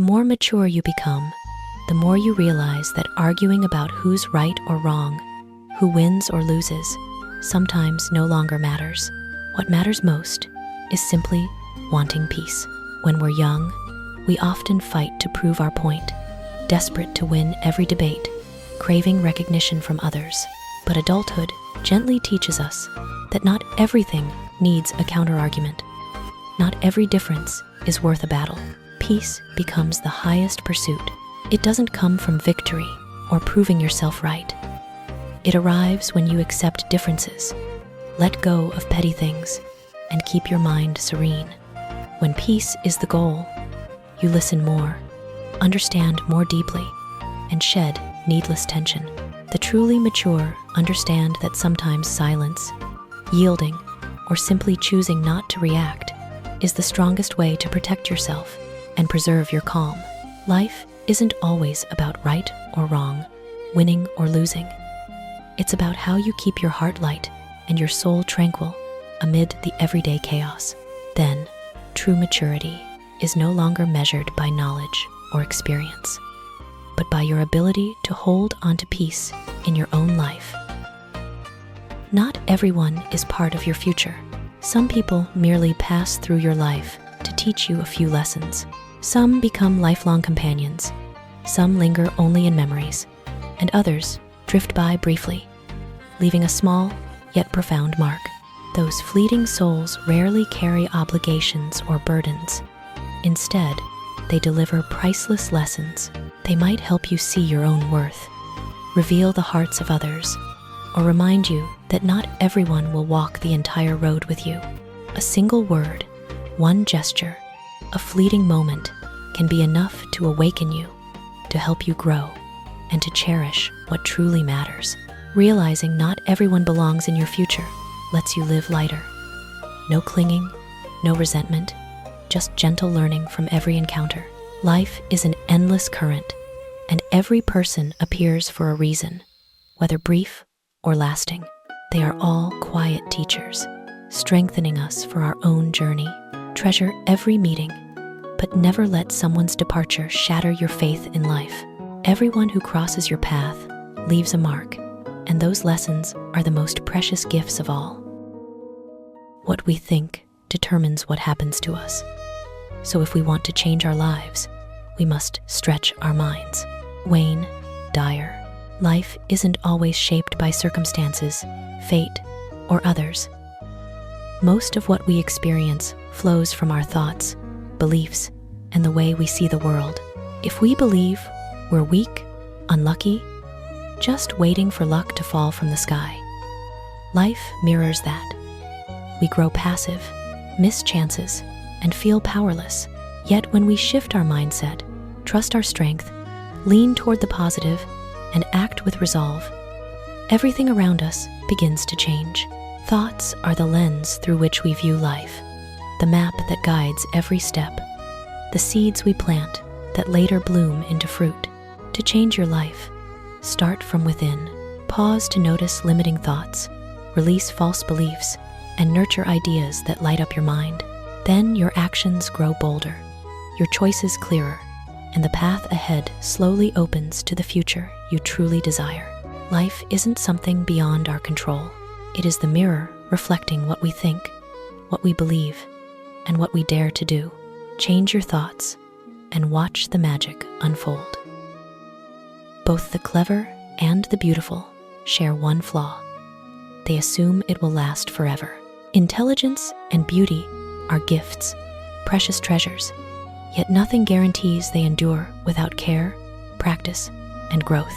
more mature you become, the more you realize that arguing about who's right or wrong, who wins or loses, sometimes no longer matters. What matters most is simply wanting peace. When we're young, we often fight to prove our point, desperate to win every debate, craving recognition from others. But adulthood gently teaches us that not everything needs a counterargument. Not every difference is worth a battle. Peace becomes the highest pursuit. It doesn't come from victory or proving yourself right. It arrives when you accept differences, let go of petty things, and keep your mind serene. When peace is the goal, you listen more, understand more deeply, and shed needless tension. The truly mature understand that sometimes silence, yielding, or simply choosing not to react is the strongest way to protect yourself and preserve your calm. Life isn't always about right or wrong, winning or losing. It's about how you keep your heart light and your soul tranquil amid the everyday chaos. Then, true maturity is no longer measured by knowledge or experience, but by your ability to hold onto peace in your own life. Not everyone is part of your future. Some people merely pass through your life to teach you a few lessons. Some become lifelong companions, some linger only in memories, and others drift by briefly, leaving a small yet profound mark. Those fleeting souls rarely carry obligations or burdens. Instead, they deliver priceless lessons. They might help you see your own worth, reveal the hearts of others, or remind you that not everyone will walk the entire road with you. A single word, one gesture, a fleeting moment can be enough to awaken you, to help you grow, and to cherish what truly matters. Realizing not everyone belongs in your future lets you live lighter. No clinging, no resentment, just gentle learning from every encounter. Life is an endless current, and every person appears for a reason, whether brief or lasting. They are all quiet teachers, strengthening us for our own journey. Treasure every meeting, but never let someone's departure shatter your faith in life. Everyone who crosses your path leaves a mark, and those lessons are the most precious gifts of all. What we think determines what happens to us. So if we want to change our lives, we must stretch our minds. Wayne Dyer. Life isn't always shaped by circumstances, fate, or others. Most of what we experience flows from our thoughts, beliefs, and the way we see the world. If we believe we're weak, unlucky, just waiting for luck to fall from the sky, life mirrors that. We grow passive, miss chances, and feel powerless. Yet when we shift our mindset, trust our strength, lean toward the positive, and act with resolve, everything around us begins to change. Thoughts are the lens through which we view life, the map that guides every step, the seeds we plant that later bloom into fruit. To change your life, start from within. Pause to notice limiting thoughts, release false beliefs, and nurture ideas that light up your mind. Then your actions grow bolder, your choices clearer, and the path ahead slowly opens to the future you truly desire. Life isn't something beyond our control. It is the mirror reflecting what we think, what we believe, and what we dare to do. Change your thoughts and watch the magic unfold. Both the clever and the beautiful share one flaw. They assume it will last forever. Intelligence and beauty are gifts, precious treasures, yet nothing guarantees they endure without care, practice, and growth.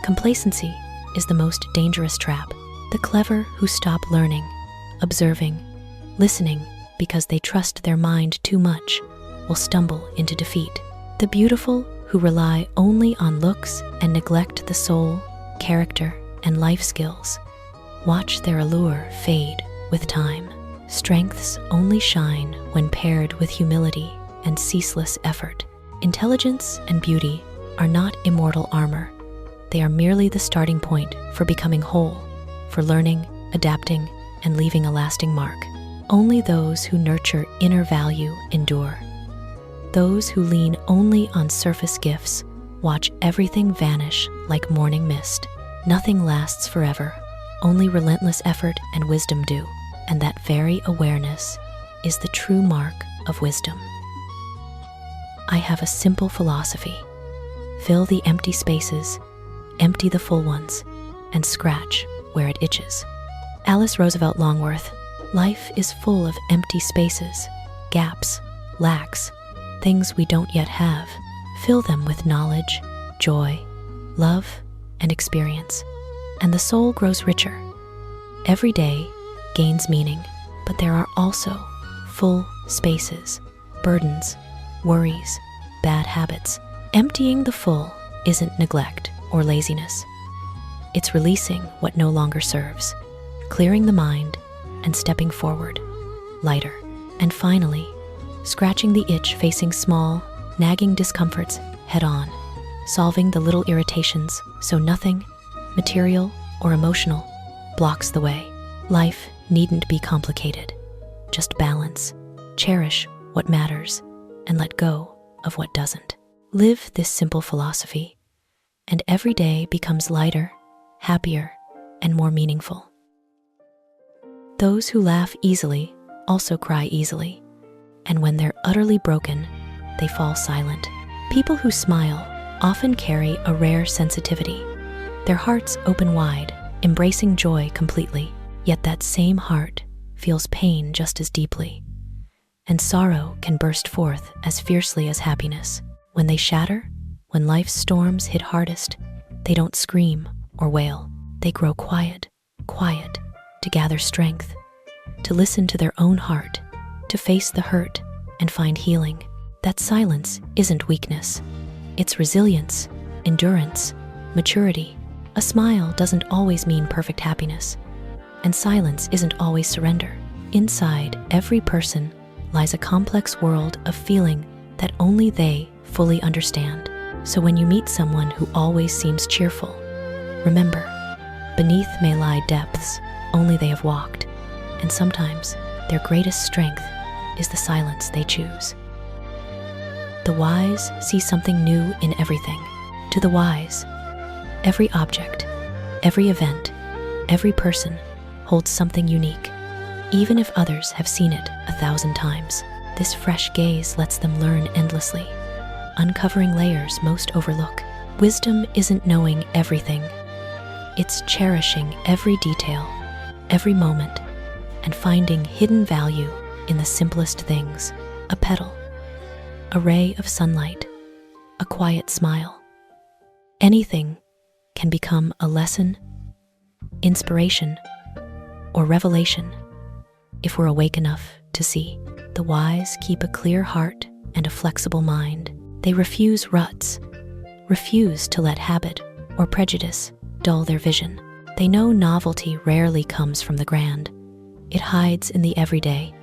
Complacency is the most dangerous trap. The clever who stop learning, observing, listening because they trust their mind too much will stumble into defeat. The beautiful who rely only on looks and neglect the soul, character, and life skills watch their allure fade with time. Strengths only shine when paired with humility and ceaseless effort. Intelligence and beauty are not immortal armor. They are merely the starting point for becoming whole, for learning, adapting, and leaving a lasting mark. Only those who nurture inner value endure. Those who lean only on surface gifts watch everything vanish like morning mist. Nothing lasts forever, only relentless effort and wisdom do, and that very awareness is the true mark of wisdom. I have a simple philosophy. Fill the empty spaces, empty the full ones, and scratch where it itches. Alice Roosevelt Longworth. Life is full of empty spaces, gaps, lacks, things we don't yet have. Fill them with knowledge, joy, love, and experience, and the soul grows richer. Every day gains meaning, but there are also full spaces, burdens, worries, bad habits. Emptying the full isn't neglect or laziness. It's releasing what no longer serves, clearing the mind, and stepping forward, lighter. And finally, scratching the itch facing small, nagging discomforts head on, solving the little irritations so nothing, material or emotional, blocks the way. Life needn't be complicated. Just balance, cherish what matters, and let go of what doesn't. Live this simple philosophy, and every day becomes lighter, happier, and more meaningful. Those who laugh easily also cry easily, and when they're utterly broken, they fall silent. People who smile often carry a rare sensitivity. Their hearts open wide, embracing joy completely, yet that same heart feels pain just as deeply. And sorrow can burst forth as fiercely as happiness. When they shatter, when life's storms hit hardest, they don't scream or wail. They grow quiet, to gather strength, to listen to their own heart, to face the hurt and find healing. That silence isn't weakness. It's resilience, endurance, maturity. A smile doesn't always mean perfect happiness, and silence isn't always surrender. Inside every person lies a complex world of feeling that only they fully understand. So when you meet someone who always seems cheerful, remember, beneath may lie depths only they have walked, and sometimes their greatest strength is the silence they choose. The wise see something new in everything. To the wise, every object, every event, every person holds something unique, even if others have seen it 1,000 times. This fresh gaze lets them learn endlessly, uncovering layers most overlook. Wisdom isn't knowing everything. It's cherishing every detail, every moment, and finding hidden value in the simplest things. A petal, a ray of sunlight, a quiet smile. Anything can become a lesson, inspiration, or revelation if we're awake enough to see. The wise keep a clear heart and a flexible mind. They refuse ruts, refuse to let habit or prejudice dull their vision. They know novelty rarely comes from the grand. It hides in the everyday,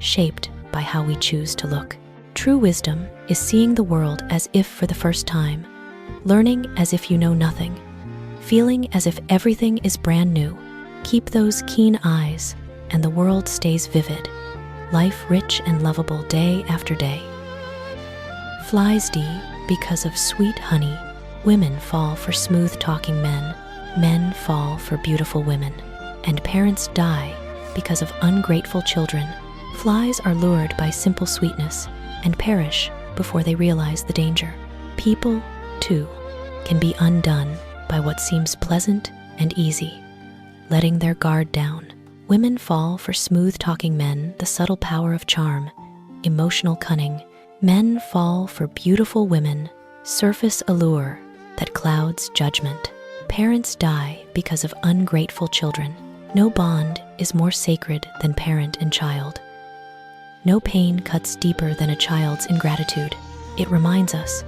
shaped by how we choose to look. True wisdom is seeing the world as if for the first time, learning as if you know nothing, feeling as if everything is brand new. Keep those keen eyes, and the world stays vivid, life rich and lovable day after day. Flies die because of sweet honey. Women fall for smooth-talking men. Men fall for beautiful women. And parents die because of ungrateful children. Flies are lured by simple sweetness and perish before they realize the danger. People, too, can be undone by what seems pleasant and easy, letting their guard down. Women fall for smooth-talking men, the subtle power of charm, emotional cunning. Men fall for beautiful women, surface allure that clouds judgment. Parents die because of ungrateful children. No bond is more sacred than parent and child. No pain cuts deeper than a child's ingratitude. It reminds us,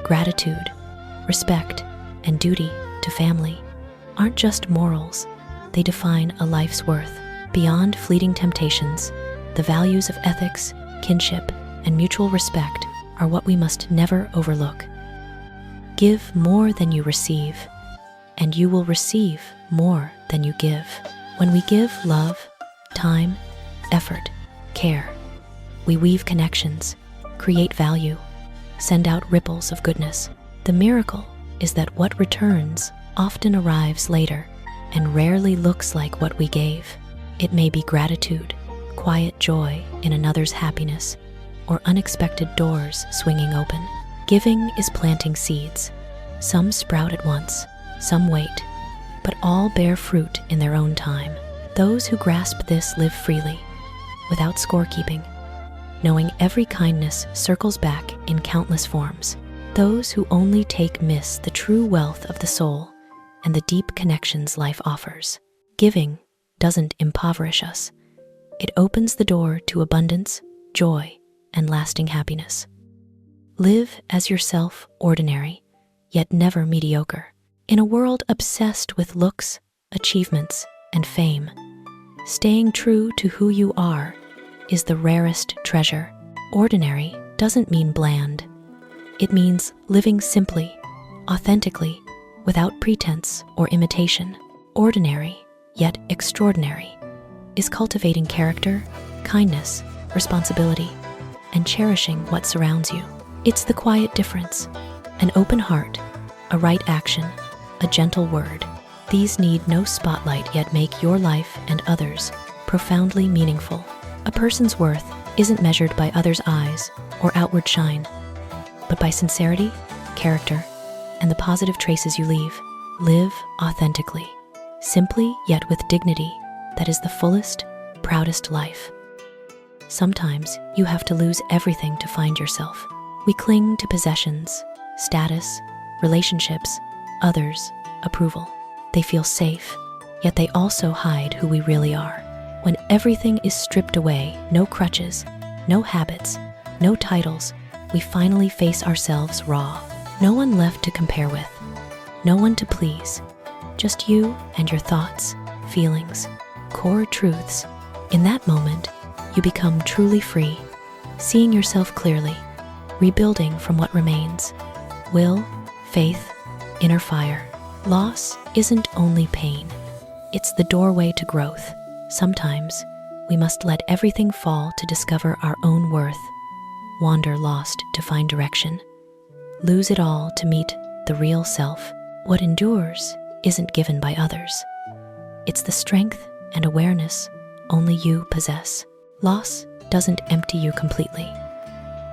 gratitude, respect, and duty to family aren't just morals. They define a life's worth. Beyond fleeting temptations, the values of ethics, kinship, and mutual respect are what we must never overlook. Give more than you receive, and you will receive more than you give. When we give love, time, effort, care, we weave connections, create value, send out ripples of goodness. The miracle is that what returns often arrives later and rarely looks like what we gave. It may be gratitude, quiet joy in another's happiness, or unexpected doors swinging open. Giving is planting seeds. Some sprout at once, some wait, but all bear fruit in their own time. Those who grasp this live freely, without scorekeeping, knowing every kindness circles back in countless forms. Those who only take miss the true wealth of the soul and the deep connections life offers. Giving doesn't impoverish us. It opens the door to abundance, joy, and lasting happiness. Live as yourself, ordinary, yet never mediocre. In a world obsessed with looks, achievements, and fame, staying true to who you are is the rarest treasure. Ordinary doesn't mean bland. It means living simply, authentically, without pretense or imitation. Ordinary, yet extraordinary, is cultivating character, kindness, responsibility, and cherishing what surrounds you. It's the quiet difference, an open heart, a right action, a gentle word. These need no spotlight yet make your life and others profoundly meaningful. A person's worth isn't measured by others' eyes or outward shine, but by sincerity, character, and the positive traces you leave. Live authentically, simply yet with dignity. That is the fullest, proudest life. Sometimes you have to lose everything to find yourself. We cling to possessions, status, relationships, others, approval. They feel safe, yet they also hide who we really are. When everything is stripped away, no crutches, no habits, no titles, we finally face ourselves raw. No one left to compare with, no one to please, just you and your thoughts, feelings, core truths. In that moment, you become truly free, seeing yourself clearly, rebuilding from what remains. Will, faith, inner fire. Loss isn't only pain, it's the doorway to growth. Sometimes we must let everything fall to discover our own worth, wander lost to find direction, lose it all to meet the real self. What endures isn't given by others. It's the strength and awareness only you possess. Loss doesn't empty you completely.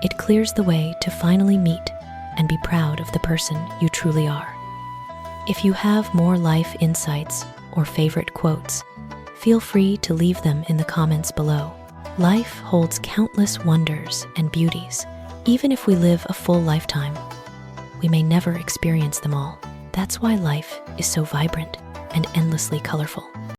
It clears the way to finally meet and be proud of the person you truly are. If you have more life insights or favorite quotes, feel free to leave them in the comments below. Life holds countless wonders and beauties. Even if we live a full lifetime, we may never experience them all. That's why life is so vibrant and endlessly colorful.